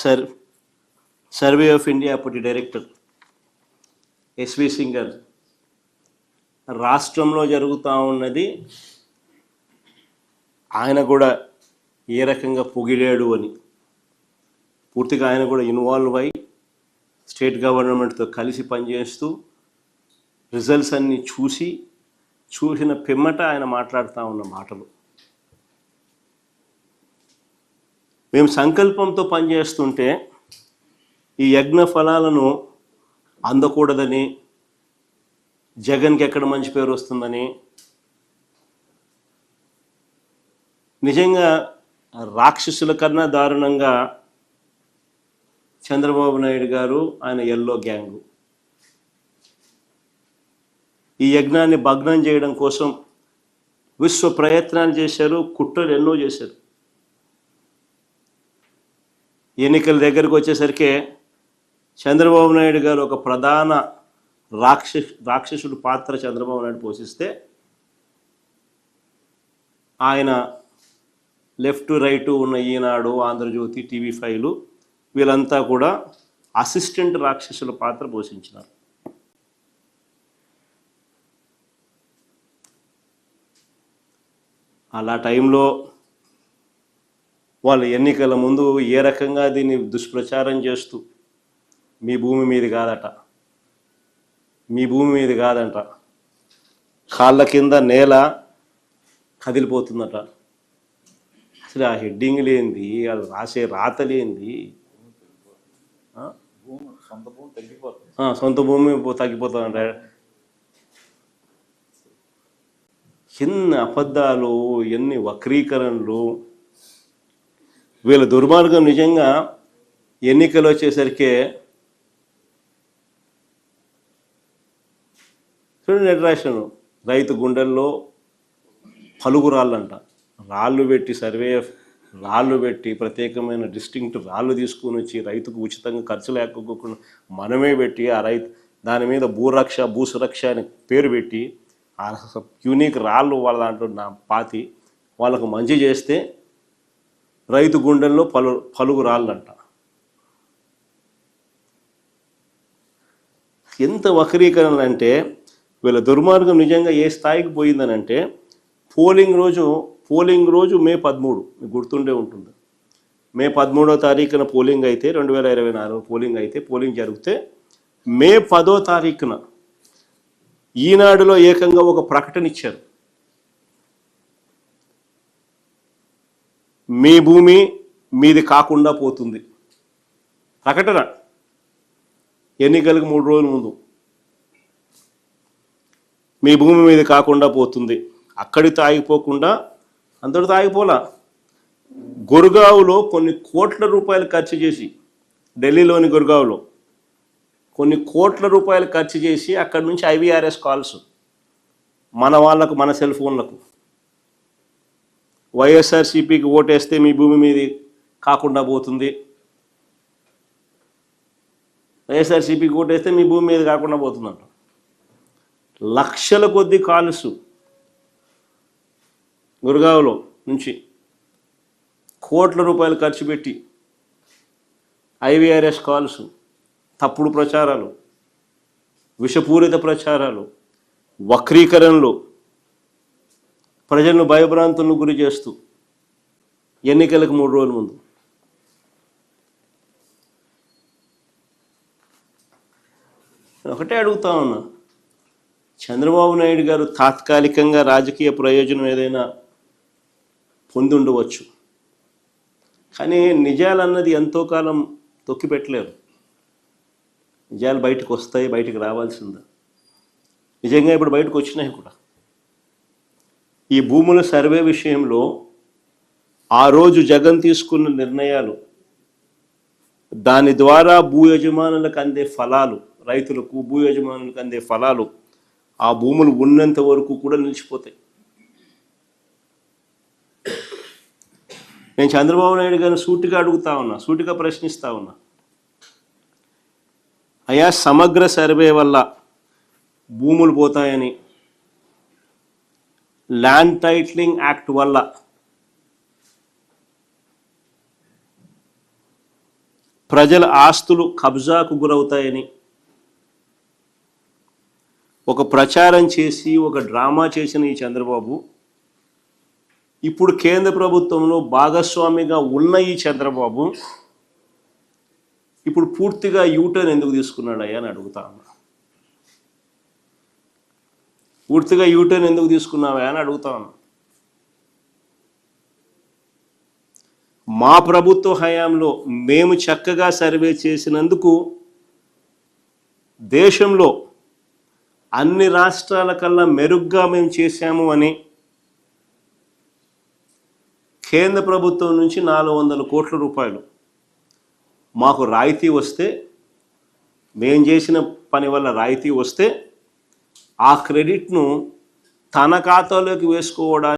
Sir survey of India అప్పటి director SV Singh గారు రాష్ట్రంలో జరుగుతూ ఉన్నది ఆయన కూడా ఏ రకంగా పొగిడాడు అని పూర్తిగా ఆయన కూడా ఇన్వాల్వ్ అయ్యి స్టేట్ గవర్నమెంట్తో కలిసి పనిచేస్తూ రిజల్ట్స్ అన్నీ చూసిన పిమ్మట ఆయన మాట్లాడుతూ ఉన్న మాటలు. మేము సంకల్పంతో పనిచేస్తుంటే ఈ యజ్ఞ ఫలాలను అందకూడదని, జగన్కి ఎక్కడ మంచి పేరు వస్తుందని, నిజంగా రాక్షసుల కన్నా దారుణంగా చంద్రబాబు నాయుడు గారు ఆయన ఎల్లో గ్యాంగు ఈ యజ్ఞాన్ని భగ్నం చేయడం కోసం విశ్వ ప్రయత్నాలు చేశారు, కుట్రలు ఎన్నో చేశారు. ఎన్నికల దగ్గరకు వచ్చేసరికి చంద్రబాబు నాయుడు గారు ఒక ప్రధాన రాక్షసుడు పాత్ర చంద్రబాబు నాయుడు పోషిస్తే ఆయన లెఫ్ట్ రైటు ఉన్న ఈనాడు, ఆంధ్రజ్యోతి, TV5 వీళ్ళంతా కూడా అసిస్టెంట్ రాక్షసుల పాత్ర పోషించినారు. అలా టైంలో వాళ్ళు ఎన్నికల ముందు ఏ రకంగా దీన్ని దుష్ప్రచారం చేస్తూ మీ భూమి మీది కాదట, మీ భూమి మీది కాదంట, కాళ్ళ కింద నేల కదిలిపోతుందట, అసలు ఆ హెడ్డింగ్ లేనిది, వాళ్ళు రాసే రాత లేనిది, సొంత భూమి తగ్గిపోతుందంట. ఎన్ని అబద్ధాలు, ఎన్ని వక్రీకరణలు, వీళ్ళ దుర్మార్గం. నిజంగా ఎన్నికలు వచ్చేసరికి చూడండి, నెట్రాషన్ రైతు గుండెల్లో పలుగు రాళ్ళంట, రాళ్ళు పెట్టి రాళ్ళు పెట్టి ప్రత్యేకమైన డిస్టింక్ట్ రాళ్ళు తీసుకొని వచ్చి రైతుకు ఉచితంగా ఖర్చు లేకపోకుండా మనమే పెట్టి ఆ రైతు దాని మీద భూసురక్ష అని పేరు పెట్టి ఆ యూనిక్ రాళ్ళు వాళ్ళ దాంట్లో పాతి వాళ్ళకు మంచి చేస్తే రైతు గుండెల్లో పలుగు రాళ్ళంట. ఎంత వక్రీకరణలు అంటే వీళ్ళ దుర్మార్గం నిజంగా ఏ స్థాయికి పోయిందనంటే పోలింగ్ రోజు మే 13, మీకు గుర్తుండే ఉంటుంది. మే 13వ తారీఖున పోలింగ్ అయితే 2024 పోలింగ్ అయితే పోలింగ్ జరిగితే మే 10వ తారీఖున ఈనాడులో ఏకంగా ఒక ప్రకటన ఇచ్చారు, మీ భూమి మీది కాకుండా పోతుంది. ప్రకటన ఎన్నికలకు 3 రోజుల ముందు, మీ భూమి మీది కాకుండా పోతుంది. అక్కడితో ఆగిపోకుండా అంతటితో ఆగిపోలా, గుర్గావ్లో కొన్ని కోట్ల రూపాయలు ఖర్చు చేసి, ఢిల్లీలోని గుర్గావ్లో కొన్ని కోట్ల రూపాయలు ఖర్చు చేసి అక్కడి నుంచి IVRS కాల్స్ మన వాళ్ళకు, మన సెల్ ఫోన్లకు, వైఎస్ఆర్సీపీకి ఓటేస్తే మీ భూమి మీది కాకుండా పోతుంది, వైఎస్ఆర్సీపీకి ఓటేస్తే మీ భూమి మీద కాకుండా పోతుందంట. లక్షల కొద్ది కాల్స్ గుర్గావ్లో నుంచి కోట్ల రూపాయలు ఖర్చు పెట్టి IVRS కాల్స్, తప్పుడు ప్రచారాలు, విషపూరిత ప్రచారాలు, వక్రీకరణలు, ప్రజలను భయభ్రాంతులను గురి చేస్తూ ఎన్నికలకు 3 రోజుల ముందు. ఒకటే అడుగుతా ఉన్నా, చంద్రబాబు నాయుడు గారు తాత్కాలికంగా రాజకీయ ప్రయోజనం ఏదైనా పొంది ఉండవచ్చు, కానీ నిజాలన్నది ఎంతో కాలం తొక్కిపెట్టలేరు. నిజాలు బయటకు వస్తాయి, బయటకు రావాల్సిందే. నిజంగా ఇప్పుడు బయటకు వచ్చినాయి కూడా. ఈ భూముల సర్వే విషయంలో ఆ రోజు జగన్ తీసుకున్న నిర్ణయాలు, దాని ద్వారా భూ యజమానులకు అందే ఫలాలు, రైతులకు భూ యజమానులకు అందే ఫలాలు ఆ భూములు ఉన్నంత వరకు కూడా నిలిచిపోతాయి. నేను చంద్రబాబు నాయుడు గారిని సూటిగా అడుగుతా ఉన్నా, సూటిగా ప్రశ్నిస్తా ఉన్నా, అయ్యా సమగ్ర సర్వే వల్ల భూములు పోతాయని, ల్యాండ్ టైటిలింగ్ యాక్ట్ వల్ల ప్రజల ఆస్తులు కబ్జాకు గురవుతాయని ఒక ప్రచారం చేసి ఒక డ్రామా చేసిన ఈ చంద్రబాబు ఇప్పుడు కేంద్ర ప్రభుత్వంలో భాగస్వామిగా ఉన్న ఈ చంద్రబాబు ఇప్పుడు పూర్తిగా యూటర్న్ ఎందుకు తీసుకున్నాడయ్యా అని అడుగుతాను. పూర్తిగా యూటర్న్ ఎందుకు తీసుకున్నావా అని అడుగుతాను. మా ప్రభుత్వ హయాంలో మేము చక్కగా సర్వే చేసినందుకు దేశంలో అన్ని రాష్ట్రాల కన్నా మెరుగ్గా మేము చేశాము అని కేంద్ర ప్రభుత్వం నుంచి 400 కోట్ల రూపాయలు మాకు రాయితీ వస్తే, మేము చేసిన పని వల్ల రాయితీ వస్తే ఆ క్రెడిట్ను తన ఖాతాలోకి వేసుకోవడానికి